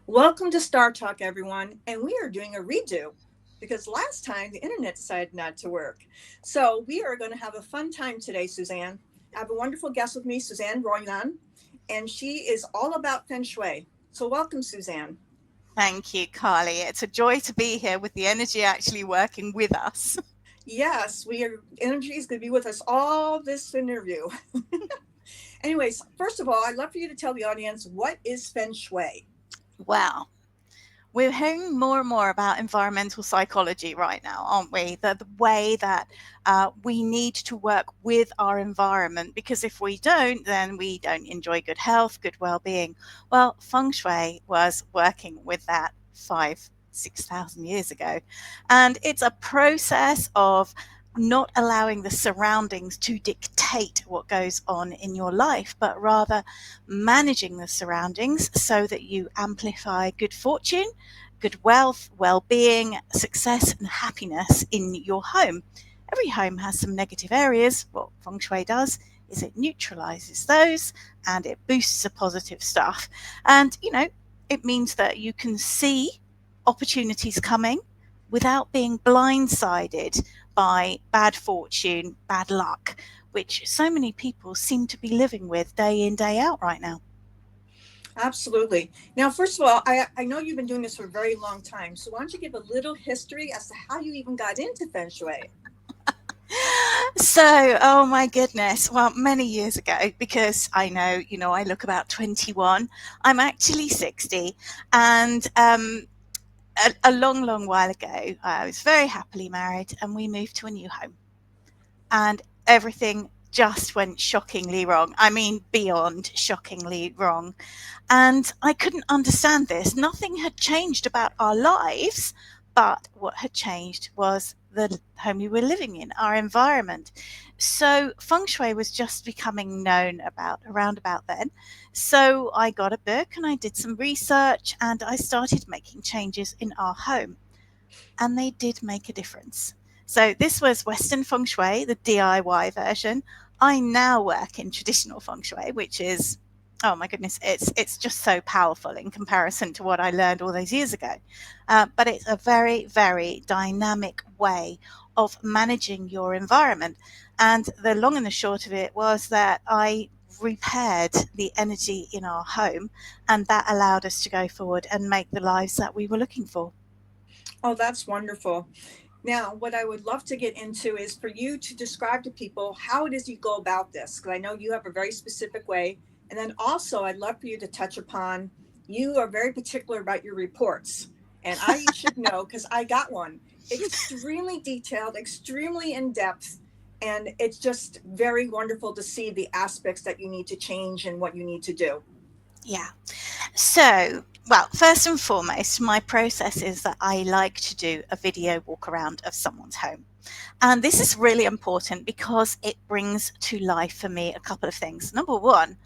Welcome to Star Talk, everyone. And we are doing a redo because last time the internet decided not to work. So we are going to have a fun time today, Suzanne. I have a wonderful guest with me, Suzanne Royon, and she is all about Feng Shui. So welcome, Suzanne. Thank you, Carly. It's a joy to be here with the energy actually working with us. Yes, we are. Energy is going to be with us all this interview. Anyways, first of all, I'd love for you to tell the audience what is Feng Shui. Wow. We're hearing more and more about environmental psychology right now, aren't we? The way that we need to work with our environment, because if we don't, then we don't enjoy good health, good well being. Well, feng shui was working with that 6,000 years ago. And it's a process of not allowing the surroundings to dictate what goes on in your life, but rather managing the surroundings so that you amplify good fortune, good wealth, well-being, success and happiness in your home. Every home has some negative areas. What feng shui does is it neutralizes those and it boosts the positive stuff. And it means that you can see opportunities coming without being blindsided by bad fortune, bad luck, which so many people seem to be living with day in, day out right now. Absolutely. Now, first of all, I know you've been doing this for a very long time. So why don't you give a little history as to how you even got into Feng Shui? So, oh my goodness. Well, many years ago, because I know, I look about 21. I'm actually 60. And a long, long while ago, I was very happily married and we moved to a new home. And everything just went shockingly wrong. I mean, beyond shockingly wrong. And I couldn't understand this. Nothing had changed about our lives, but what had changed was the home we were living in, our environment. So feng shui was just becoming known about around about then. So I got a book and I did some research and I started making changes in our home. And they did make a difference. So this was Western feng shui, the DIY version. I now work in traditional feng shui, which is, oh my goodness, it's just so powerful in comparison to what I learned all those years ago. But it's a very, very dynamic way of managing your environment. And the long and the short of it was that I repaired the energy in our home, and that allowed us to go forward and make the lives that we were looking for. Oh, that's wonderful. Now, what I would love to get into is for you to describe to people how it is you go about this, because I know you have a very specific way. And then also, I'd love for you to touch upon you are very particular about your reports. And I should know because I got one extremely detailed, extremely in depth. And it's just very wonderful to see the aspects that you need to change and what you need to do. Yeah. So, well, first and foremost, my process is that I like to do a video walk around of someone's home. And this is really important because it brings to life for me a couple of things. Number one,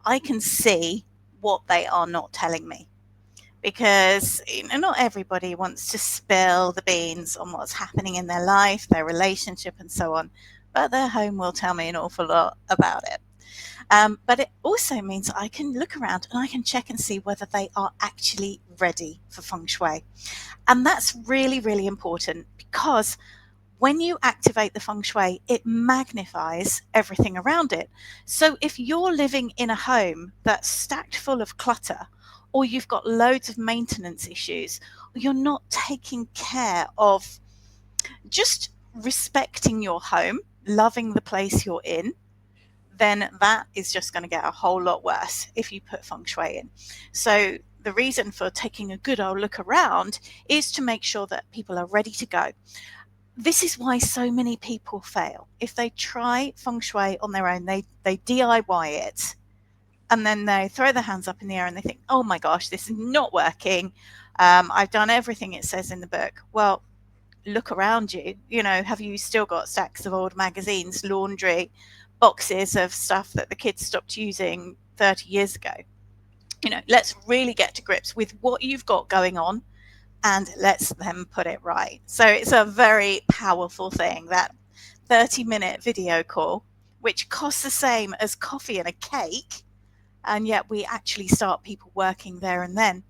I can see what they are not telling me because not everybody wants to spill the beans on what's happening in their life, their relationship, and so on. But their home will tell me an awful lot about it. But it also means I can look around and I can check and see whether they are actually ready for feng shui. And that's really, really important because when you activate the feng shui, it magnifies everything around it. So if you're living in a home that's stacked full of clutter, or you've got loads of maintenance issues, or you're not taking care of just respecting your home, loving the place you're in, then that is just going to get a whole lot worse if you put feng shui in. So the reason for taking a good old look around is to make sure that people are ready to go. This is why so many people fail. If they try feng shui on their own, they DIY it, and then they throw their hands up in the air and they think, oh my gosh, this is not working. I've done everything it says in the book. Well, look around you. Have you still got stacks of old magazines, laundry, boxes of stuff that the kids stopped using 30 years ago? Let's really get to grips with what you've got going on and let's then put it right. So it's a very powerful thing, that 30-minute video call, which costs the same as coffee and a cake, and yet we actually start people working there and then.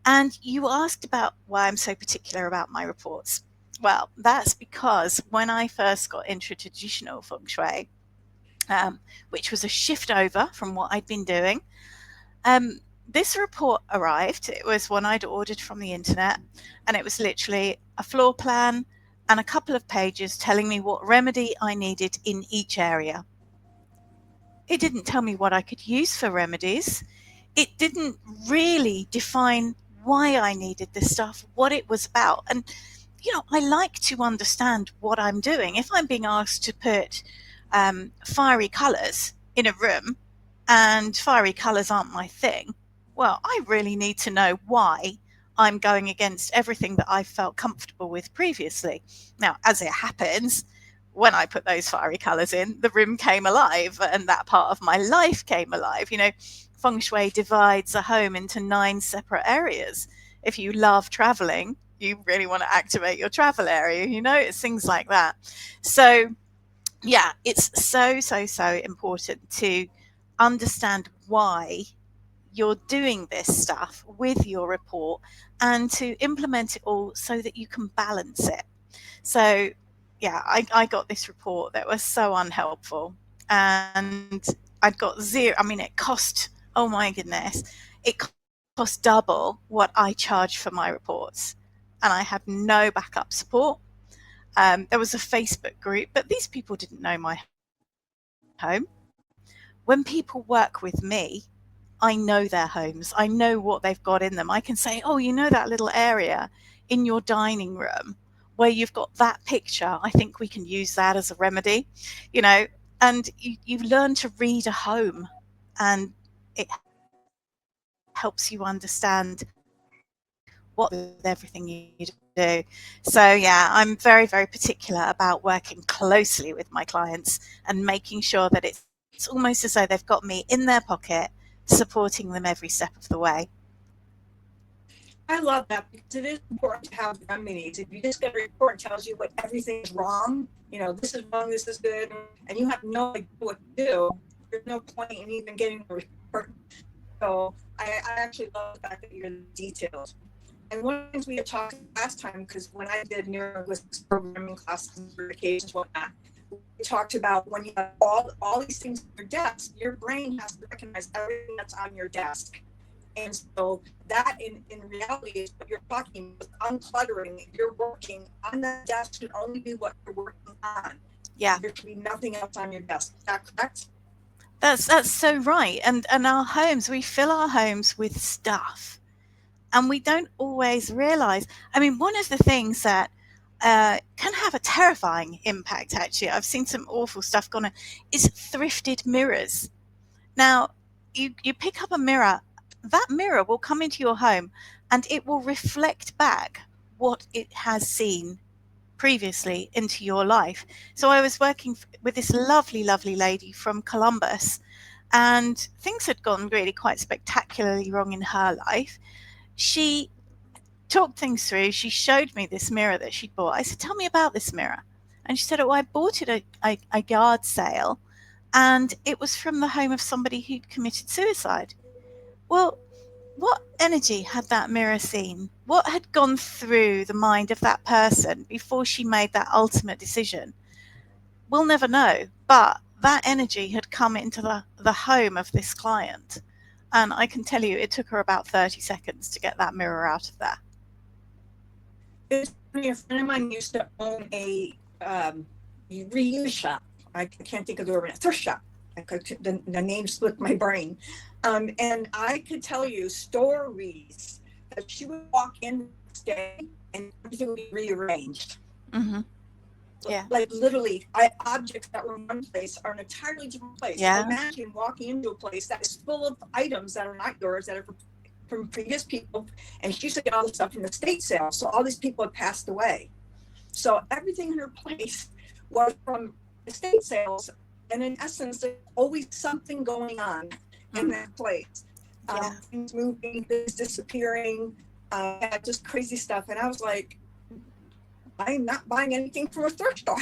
And you asked about why I'm so particular about my reports. Well, that's because when I first got into traditional feng shui, which was a shift over from what I'd been doing, this report arrived. It was one I'd ordered from the internet, and it was literally a floor plan and a couple of pages telling me what remedy I needed in each area. It didn't tell me what I could use for remedies. It didn't really define why I needed this stuff, what it was about. And, I like to understand what I'm doing. If I'm being asked to put fiery colours in a room and fiery colours aren't my thing, well, I really need to know why I'm going against everything that I felt comfortable with previously. Now, as it happens, when I put those fiery colours in, the room came alive and that part of my life came alive. Feng Shui divides a home into 9 separate areas. If you love traveling, you really want to activate your travel area, it's things like that. So, yeah, it's so important to understand why you're doing this stuff with your report and to implement it all so that you can balance it. So, yeah, I got this report that was so unhelpful, and I'd got zero. I mean, it cost, oh my goodness, it cost double what I charge for my reports, and I had no backup support. There was a Facebook group, but these people didn't know my home. When people work with me, I know their homes. I know what they've got in them. I can say, oh, that little area in your dining room where you've got that picture, I think we can use that as a remedy, and you learn to read a home, and it helps you understand what with everything you do. So yeah, I'm very, very particular about working closely with my clients and making sure that it's almost as though they've got me in their pocket, supporting them every step of the way. I love that because it is important to have remedies. If you just get a report and tells you what everything is wrong, this is wrong, this is good, and you have no idea what to do, there's no point in even getting the report. So I actually love the fact that you're detailed. And one of the things we had talked last time, because when I did neurolinguistics programming classes, certifications, whatnot, we talked about when you have all these things on your desk, your brain has to recognize everything that's on your desk. And so that in reality is what you're talking about, uncluttering. You're working on that desk should only be what you're working on. Yeah. There should be nothing else on your desk. Is that correct? That's so right. And our homes, we fill our homes with stuff, and we don't always realize. I mean, one of the things that can have a terrifying impact, actually, I've seen some awful stuff going on, is thrifted mirrors. Now, you pick up a mirror, that mirror will come into your home and it will reflect back what it has seen previously into your life. So I was working with this lovely, lovely lady from Columbus, and things had gone really quite spectacularly wrong in her life. She talked things through. She showed me this mirror that she'd bought. I said, tell me about this mirror. And she said, oh, I bought it at a yard sale, and it was from the home of somebody who'd committed suicide. Well, what energy had that mirror seen? What had gone through the mind of that person before she made that ultimate decision? We'll never know, but that energy had come into the home of this client. And I can tell you it took her about 30 seconds to get that mirror out of there. It's funny, a friend of mine used to own a reuse shop. I can't think of the word, thrift shop. The name slipped my brain. And I could tell you stories that she would walk in the next day and everything would be rearranged. Mm-hmm. Yeah. Like literally, objects that were in one place are in an entirely different place. Yeah. Imagine walking into a place that is full of items that are not yours, that are from previous people. And she used to get all the stuff from the estate sale. So all these people had passed away. So everything in her place was from estate sales. And in essence, there's always something going on in that place. Yeah. Things moving, things disappearing, just crazy stuff. And I was like, I'm not buying anything from a thrift store.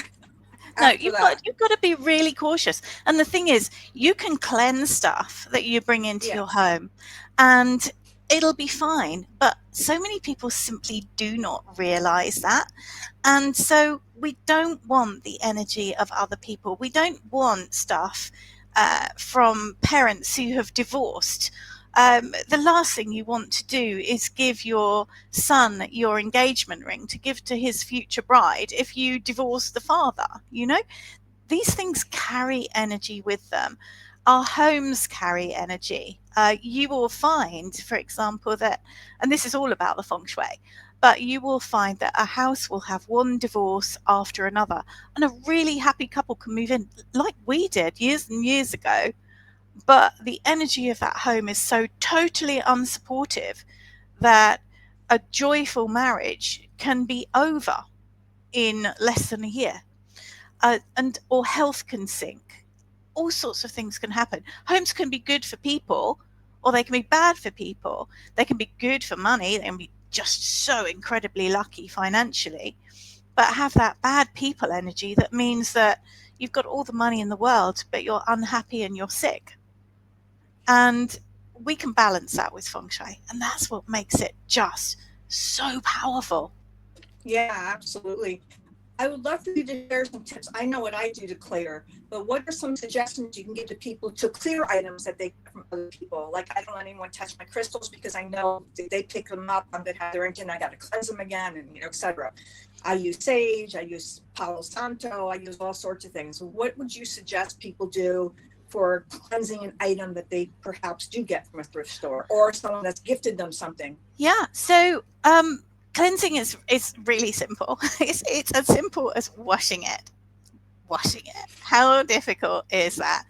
No, you've got to be really cautious. And the thing is, you can cleanse stuff that you bring into your home. And it'll be fine. But so many people simply do not realize that. And so we don't want the energy of other people. We don't want stuff from parents who have divorced. The last thing you want to do is give your son your engagement ring to give to his future bride if you divorce the father. These things carry energy with them. Our homes carry energy. You will find, for example, that, and this is all about the feng shui, but you will find that a house will have one divorce after another, and a really happy couple can move in, like we did years and years ago. But the energy of that home is so totally unsupportive that a joyful marriage can be over in less than a year. Or health can sink. All sorts of things can happen. Homes can be good for people, or they can be bad for people. They can be good for money. They can be just so incredibly lucky financially, but have that bad people energy that means that you've got all the money in the world, but you're unhappy and you're sick. And we can balance that with feng shui, and that's what makes it just so powerful. Yeah, absolutely. I would love for you to share some tips. I know what I do to clear, but what are some suggestions you can give to people to clear items that they get from other people? Like, I don't let anyone touch my crystals because I know if they pick them up, I'm gonna have their engine. I got to cleanse them again, and etc. I use sage, I use Palo Santo, I use all sorts of things. What would you suggest people do for cleansing an item that they perhaps do get from a thrift store or someone that's gifted them something? Yeah. So cleansing is really simple. It's as simple as washing it. Washing it. How difficult is that?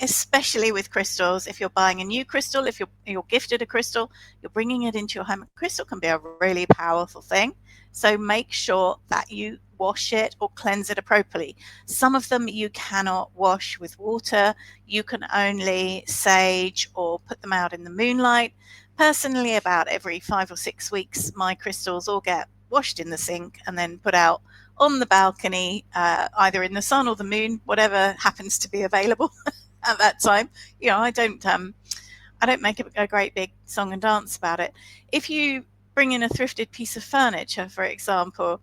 Especially with crystals. If you're buying a new crystal, if you're gifted a crystal, you're bringing it into your home. A crystal can be a really powerful thing. So make sure that you wash it or cleanse it appropriately. Some of them you cannot wash with water. You can only sage or put them out in the moonlight. Personally, about every 5 or 6 weeks, my crystals all get washed in the sink and then put out on the balcony, either in the sun or the moon, whatever happens to be available at that time. I don't make a great big song and dance about it. If you bring in a thrifted piece of furniture, for example,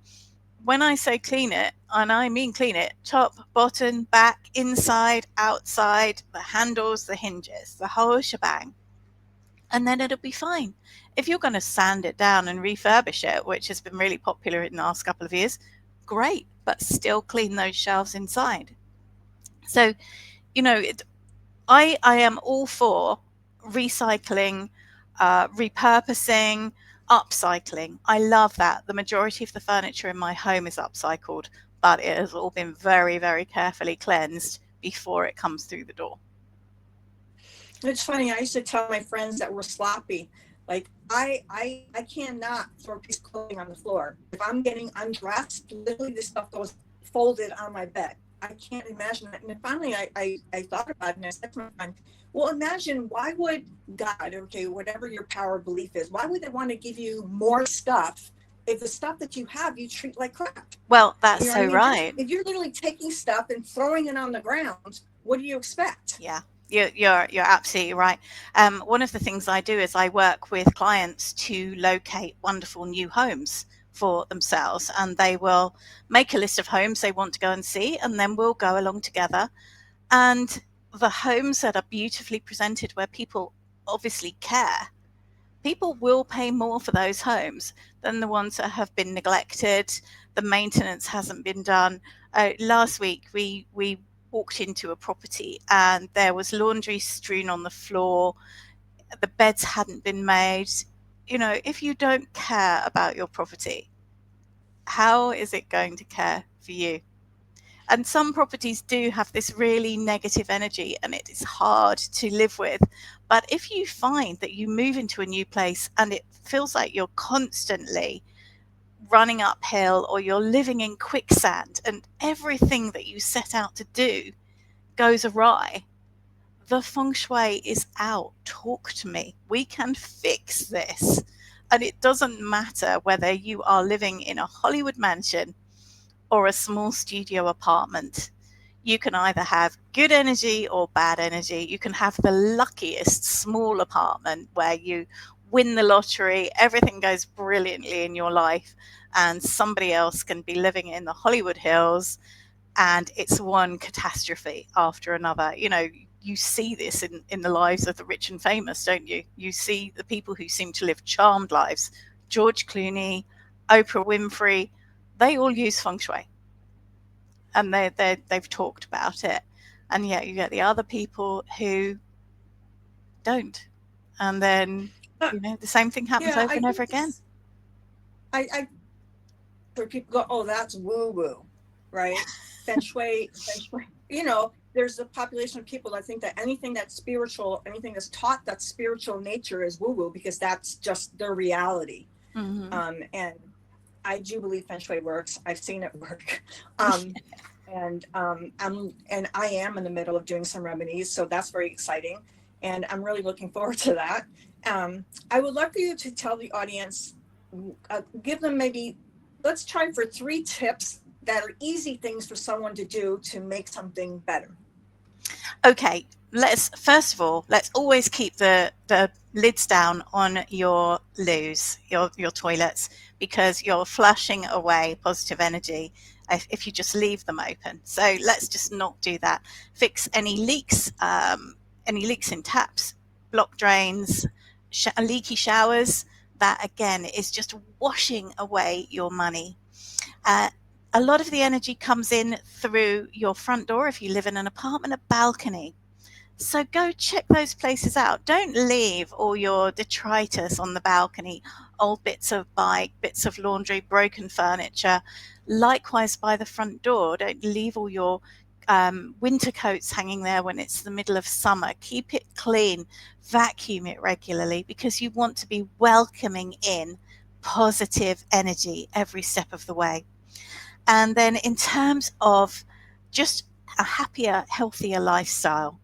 when I say clean it, and I mean clean it, top, bottom, back, inside, outside, the handles, the hinges, the whole shebang, and then it'll be fine. If you're going to sand it down and refurbish it, which has been really popular in the last couple of years, great, but still clean those shelves inside. So, I am all for recycling, repurposing, upcycling. I love that. The majority of the furniture in my home is upcycled, but it has all been very, very carefully cleansed before it comes through the door. It's funny. I used to tell my friends that were sloppy, like I cannot throw a piece of clothing on the floor. If I'm getting undressed, literally this stuff goes folded on my bed. I can't imagine that. And then finally, I thought about it, and I said to my friend, "Well, imagine, why would God, okay, whatever your power of belief is, why would they want to give you more stuff if the stuff that you have you treat like crap?" Well, that's You know so what I mean? right. If you're literally taking stuff and throwing it on the ground, what do you expect? Yeah, you're absolutely right. One of the things I do is I work with clients to locate wonderful new homes for themselves, and they will make a list of homes they want to go and see, and then we'll go along together. And the homes that are beautifully presented, where people obviously care, people will pay more for those homes than the ones that have been neglected. The maintenance hasn't been done. Last week we walked into a property and there was laundry strewn on the floor. The beds hadn't been made. If you don't care about your property, how is it going to care for you? And some properties do have this really negative energy and it is hard to live with. But if you find that you move into a new place and it feels like you're constantly running uphill, or you're living in quicksand and everything that you set out to do goes awry, the feng shui is out. Talk to me. We can fix this. And it doesn't matter whether you are living in a Hollywood mansion or a small studio apartment. You can either have good energy or bad energy. You can have the luckiest small apartment where you win the lottery, everything goes brilliantly in your life, and somebody else can be living in the Hollywood Hills, and it's one catastrophe after another. You know, you see this in the lives of the rich and famous, don't you? You see the people who seem to live charmed lives. George Clooney, Oprah Winfrey, they all use feng shui, and they've talked about it. And yet you get the other people who don't. And then, Uh, the same thing happens yeah, over I and over think again. I where people go, oh, that's woo woo, right? Feng Shui. There's a population of people that think that anything that's spiritual, anything that's taught that's spiritual nature is woo woo because that's just their reality. Mm-hmm. And I do believe Feng Shui works. I've seen it work. Um, and I am in the middle of doing some remedies, so that's very exciting, and I'm really looking forward to that. I would love for you to tell the audience, give them maybe, let's try for 3 tips that are easy things for someone to do to make something better. Okay, first of all, let's always keep the lids down on your loos, your toilets, because you're flushing away positive energy if you just leave them open. So let's just not do that. Fix any leaks in taps, block drains, leaky showers. That again is just washing away your money. A lot of the energy comes in through your front door if you live in an apartment, a balcony. So go check those places out. Don't leave all your detritus on the balcony, old bits of bike, bits of laundry, broken furniture. Likewise, by the front door, don't leave all your winter coats hanging there when it's the middle of summer. Keep it clean, vacuum it regularly, because you want to be welcoming in positive energy every step of the way. And then in terms of just a happier, healthier lifestyle,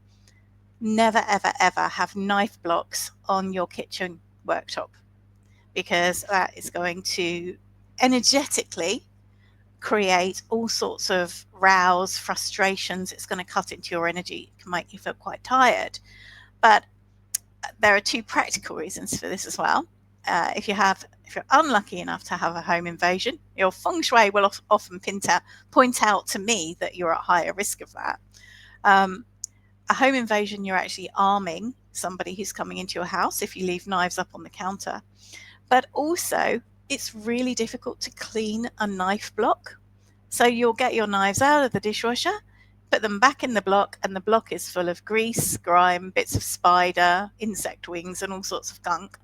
never, ever, ever have knife blocks on your kitchen worktop, because that is going to energetically create all sorts of rows, frustrations. It's going to cut into your energy. It can make you feel quite tired. But there are 2 practical reasons for this as well. If you're unlucky enough to have a home invasion, your feng shui will often point out to me that you're at higher risk of that. A home invasion, you're actually arming somebody who's coming into your house if you leave knives up on the counter. But also, it's really difficult to clean a knife block. So you'll get your knives out of the dishwasher, put them back in the block, and the block is full of grease, grime, bits of spider, insect wings, and all sorts of gunk.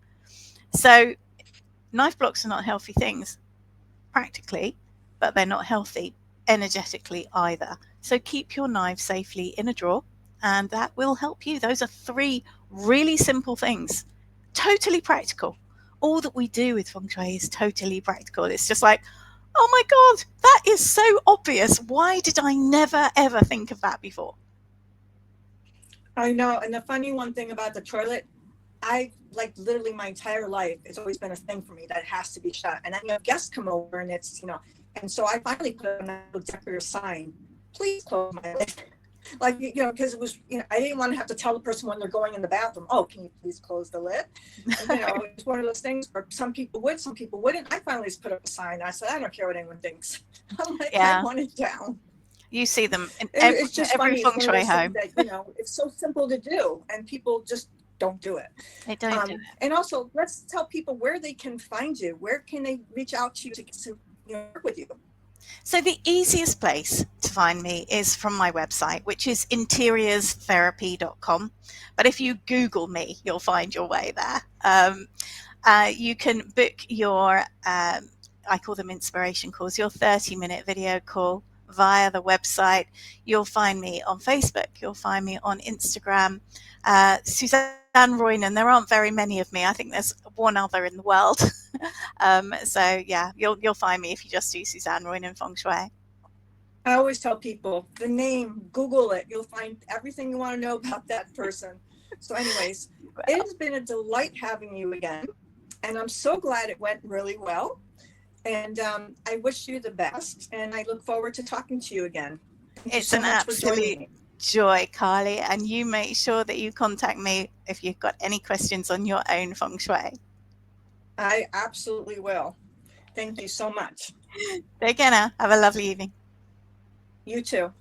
So knife blocks are not healthy things, practically, but they're not healthy energetically either. So keep your knives safely in a drawer, and that will help you. Those are 3 really simple things, totally practical. All that we do with feng shui is totally practical. It's just like, oh my God, that is so obvious. Why did I never, ever think of that before? I know. And the funny one thing about the toilet, I like literally my entire life, it's always been a thing for me that it has to be shut. And then guests come over and it's, and so I finally put up a decorative sign, please close my lid. Like, because it was, I didn't want to have to tell the person when they're going in the bathroom, oh, can you please close the lid? It's one of those things where some people would, some people wouldn't. I finally just put up a sign. I said, I don't care what anyone thinks. I'm like, Yeah. I want it down. You see them in It's just every funny. feng It's one shui of those home. things that, it's so simple to do and people just don't do it. They don't do it. And also, let's tell people where they can find you. Where can they reach out to you to work with you? So the easiest place to find me is from my website, which is interiorsTherapy.com. But if you Google me, you'll find your way there. You can book your, I call them inspiration calls, your 30-minute video call via the website. You'll find me on Facebook. You'll find me on Instagram. Suzanne Royon, and there aren't very many of me. I think there's one other in the world. So yeah, you'll find me if you just do Suzanne Royon Feng Shui. I always tell people the name, Google it. You'll find everything you want to know about that person. So anyways, it has been a delight having you again. And I'm so glad it went really well. And I wish you the best. And I look forward to talking to you again. Thank It's you so an much for joining absolute me. joy, Carly. And you make sure that you contact me if you've got any questions on your own Feng Shui. I absolutely will. Thank you so much. Take care now. Have a lovely evening. You too.